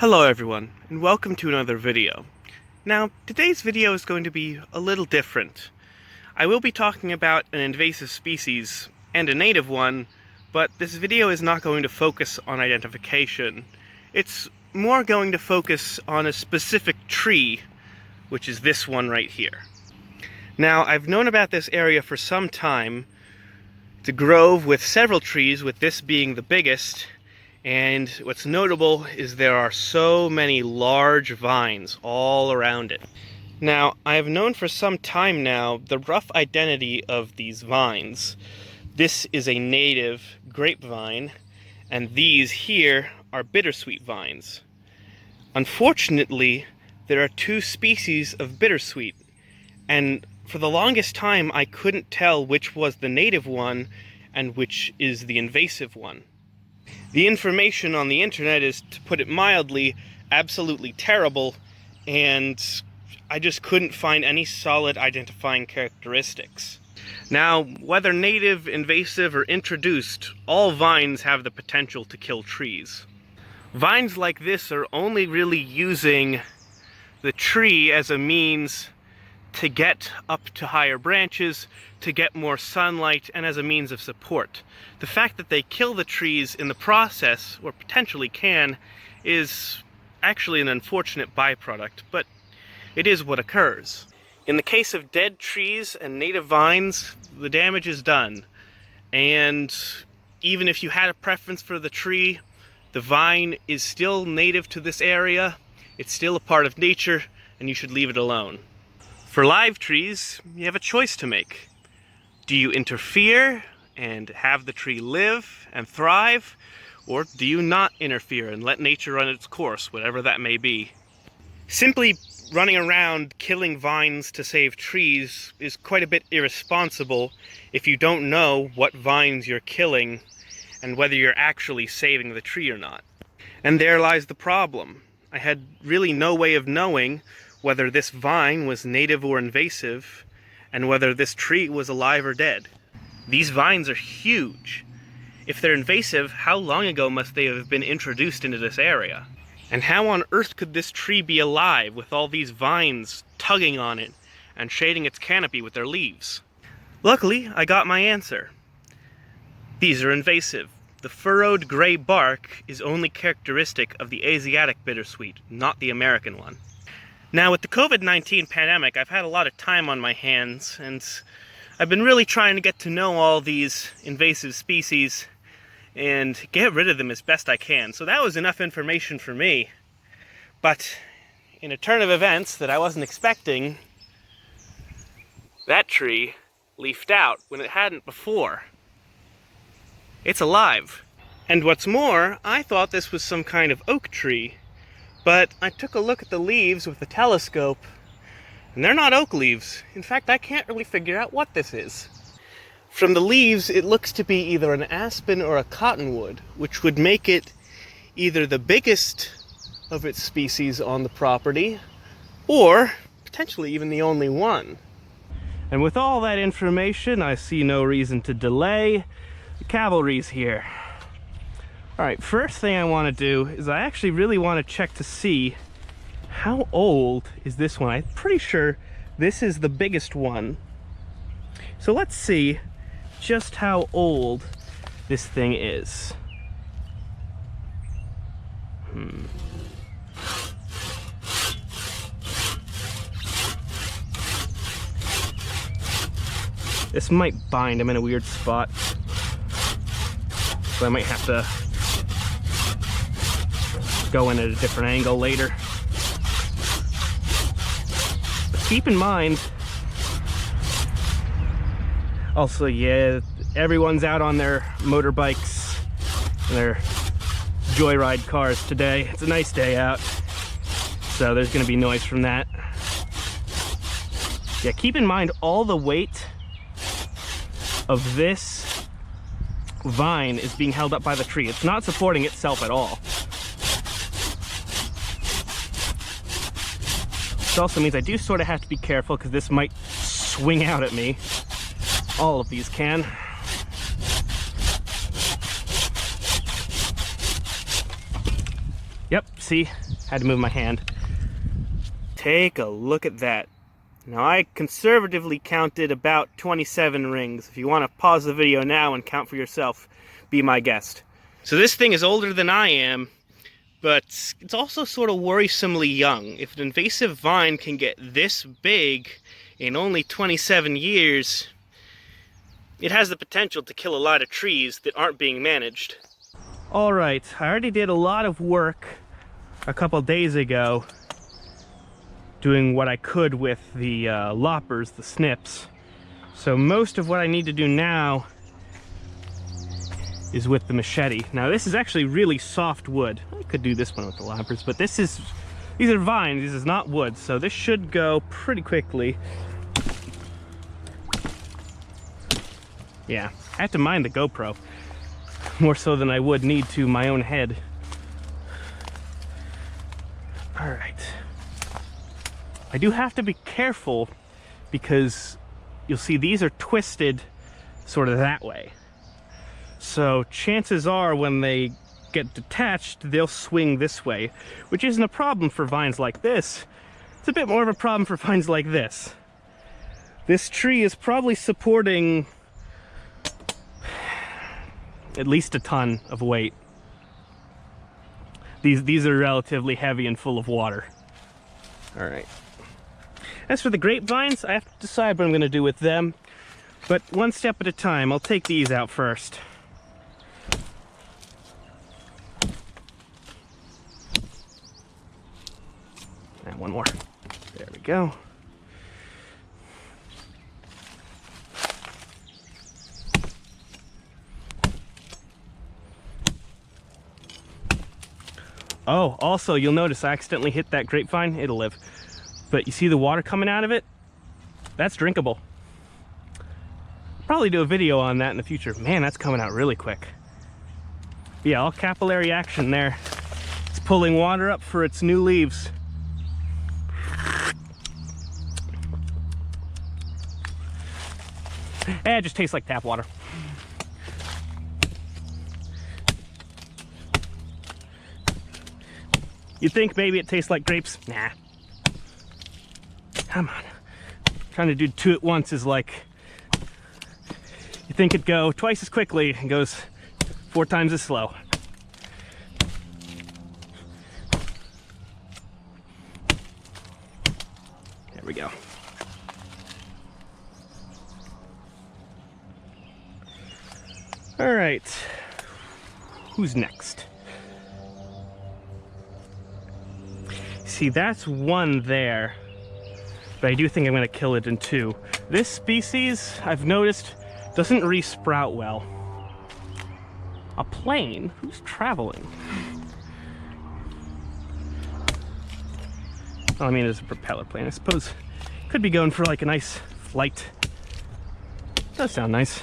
Hello everyone, and welcome to another video. Now, today's video is going to be a little different. I will be talking about an invasive species and a native one, but this video is not going to focus on identification. It's more going to focus on a specific tree, which is this one right here. Now, I've known about this area for some time. It's a grove with several trees, with this being the biggest. And what's notable is there are so many large vines all around it. Now, I have known for some time now the rough identity of these vines. This is a native grapevine, and these here are bittersweet vines. Unfortunately, there are two species of bittersweet, and for the longest time I couldn't tell which was the native one and which is the invasive one. The information on the internet is, to put it mildly, absolutely terrible, and I just couldn't find any solid identifying characteristics. Now, whether native, invasive, or introduced, all vines have the potential to kill trees. Vines like this are only really using the tree as a means to get up to higher branches, to get more sunlight, and as a means of support. The fact that they kill the trees in the process, or potentially can, is actually an unfortunate byproduct, but it is what occurs. In the case of dead trees and native vines, the damage is done. And even if you had a preference for the tree, the vine is still native to this area, it's still a part of nature, and you should leave it alone. For live trees, you have a choice to make. Do you interfere and have the tree live and thrive, or do you not interfere and let nature run its course, whatever that may be? Simply running around killing vines to save trees is quite a bit irresponsible if you don't know what vines you're killing and whether you're actually saving the tree or not. And there lies the problem. I had really no way of knowing whether this vine was native or invasive, and whether this tree was alive or dead. These vines are huge. If they're invasive, how long ago must they have been introduced into this area? And how on earth could this tree be alive with all these vines tugging on it and shading its canopy with their leaves? Luckily, I got my answer. These are invasive. The furrowed gray bark is only characteristic of the Asiatic bittersweet, not the American one. Now, with the COVID-19 pandemic, I've had a lot of time on my hands, and I've been really trying to get to know all these invasive species and get rid of them as best I can. So that was enough information for me. But in a turn of events that I wasn't expecting, that tree leafed out when it hadn't before. It's alive. And what's more, I thought this was some kind of oak tree. But I took a look at the leaves with the telescope, and they're not oak leaves. In fact, I can't really figure out what this is. From the leaves, it looks to be either an aspen or a cottonwood, which would make it either the biggest of its species on the property, or potentially even the only one. And with all that information, I see no reason to delay. The cavalry's here. Alright, first thing I want to do is I actually really want to check to see how old is this one. I'm pretty sure this is the biggest one. So let's see just how old this thing is. This might bind. I'm in a weird spot, so I might have to go in at a different angle later. But keep in mind, also, yeah, everyone's out on their motorbikes and their joyride cars today. It's a nice day out, so there's going to be noise from that. Yeah, keep in mind all the weight of this vine is being held up by the tree. It's not supporting itself at all. Which also means I do sort of have to be careful because this might swing out at me. All of these can. Yep, See? Had to move my hand. Take a look at that. Now, I conservatively counted about 27 rings. If you want to pause the video now and count for yourself, be my guest. So this thing is older than I am, but it's also sort of worrisomely young. If an invasive vine can get this big in only 27 years, it has the potential to kill a lot of trees that aren't being managed. Alright, I already did a lot of work a couple days ago doing what I could with the loppers, the snips. So most of what I need to do now is with the machete. Now this is actually really soft wood. I could do this one with the loppers, but these are vines, this is not wood, so this should go pretty quickly. Yeah, I have to mind the GoPro more so than I would need to my own head. All right. I do have to be careful because you'll see these are twisted sort of that way. So chances are when they get detached, they'll swing this way, which isn't a problem for vines like this. It's a bit more of a problem for vines like this. This tree is probably supporting at least a ton of weight. These are relatively heavy and full of water. All right. As for the grapevines, I have to decide what I'm going to do with them, but one step at a time. I'll take these out first. And one more. There we go. Oh, also, you'll notice I accidentally hit that grapevine. It'll live. But you see the water coming out of it? That's drinkable. Probably do a video on that in the future. Man, that's coming out really quick. Yeah, all capillary action there. It's pulling water up for its new leaves. It just tastes like tap water. You'd think maybe it tastes like grapes. Nah. Come on. Trying to do two at once is like, you think it'd go twice as quickly and goes 4 times as slow. There we go. All right. Who's next? See, that's one there. But I do think I'm going to kill it in 2. This species, I've noticed, doesn't re-sprout well. A plane? Who's traveling? Well, I mean, it's a propeller plane. I suppose could be going for like a nice flight. Does sound nice.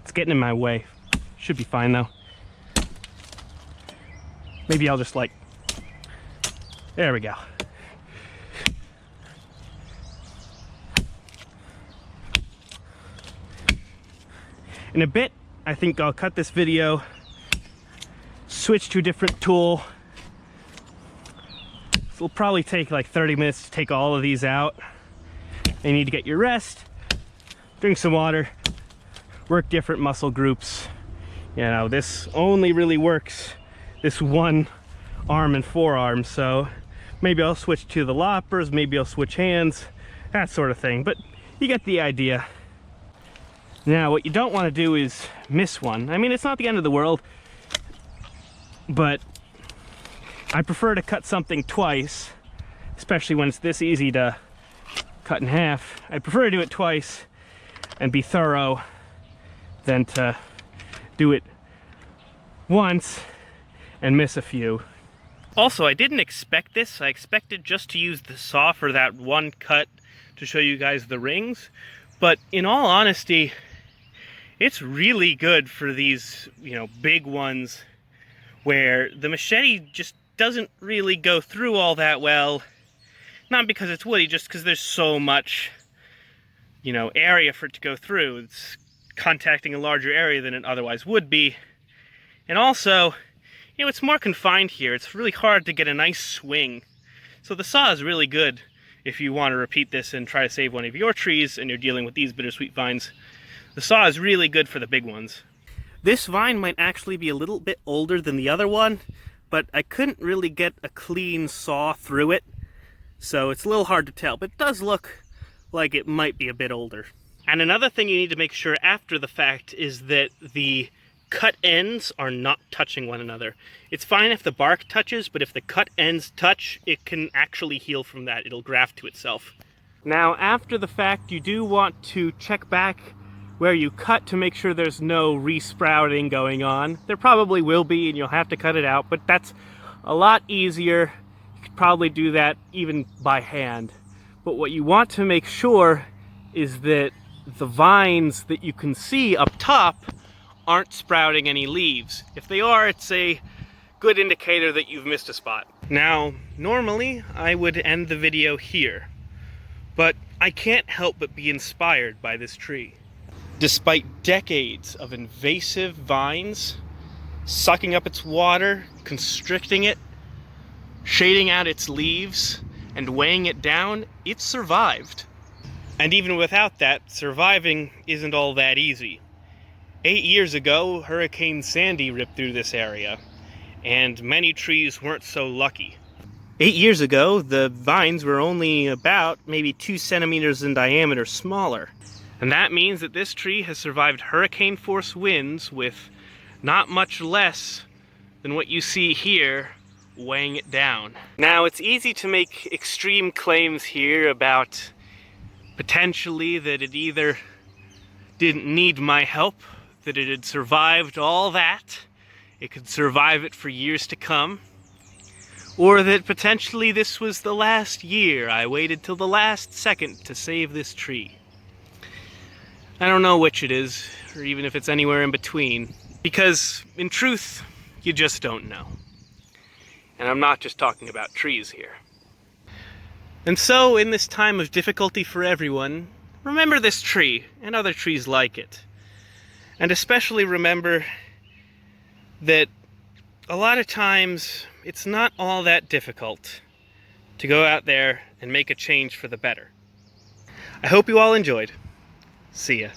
It's getting in my way. Should be fine though. Maybe I'll just like, there we go. In a bit, I think I'll cut this video, switch to a different tool. It'll probably take like 30 minutes to take all of these out. You need to get your rest, drink some water, work different muscle groups. You know, this only really works this one arm and forearm, so maybe I'll switch to the loppers, maybe I'll switch hands, that sort of thing, but you get the idea. Now, what you don't want to do is miss one. I mean, it's not the end of the world, but I prefer to cut something twice, especially when it's this easy to cut in half. I prefer to do it twice and be thorough than to do it once and miss a few. Also, I didn't expect this. I expected just to use the saw for that one cut, to show you guys the rings, but in all honesty, it's really good for these, big ones where the machete just doesn't really go through all that well. Not because it's woody, just because there's so much, area for it to go through. It's contacting a larger area than it otherwise would be. And also, it's more confined here. It's really hard to get a nice swing. So the saw is really good if you want to repeat this and try to save one of your trees and you're dealing with these bittersweet vines. The saw is really good for the big ones. This vine might actually be a little bit older than the other one, but I couldn't really get a clean saw through it, so it's a little hard to tell, but it does look like it might be a bit older. And another thing you need to make sure after the fact is that the cut ends are not touching one another. It's fine if the bark touches, but if the cut ends touch, it can actually heal from that. It'll graft to itself. Now, after the fact, you do want to check back where you cut to make sure there's no resprouting going on. There probably will be, and you'll have to cut it out, but that's a lot easier. You could probably do that even by hand. But what you want to make sure is that the vines that you can see up top aren't sprouting any leaves. If they are, it's a good indicator that you've missed a spot. Now, normally I would end the video here, but I can't help but be inspired by this tree. Despite decades of invasive vines sucking up its water, constricting it, shading out its leaves, and weighing it down, it survived. And even without that, surviving isn't all that easy. 8 years ago, Hurricane Sandy ripped through this area, and many trees weren't so lucky. 8 years ago, the vines were only about maybe 2 centimeters in diameter smaller. And that means that this tree has survived hurricane force winds with not much less than what you see here weighing it down. Now, it's easy to make extreme claims here about potentially that it either didn't need my help, that it had survived all that, it could survive it for years to come, or that potentially this was the last year I waited till the last second to save this tree. I don't know which it is, or even if it's anywhere in between, because in truth, you just don't know. And I'm not just talking about trees here. And so, in this time of difficulty for everyone, remember this tree and other trees like it. And especially remember that a lot of times it's not all that difficult to go out there and make a change for the better. I hope you all enjoyed. See ya.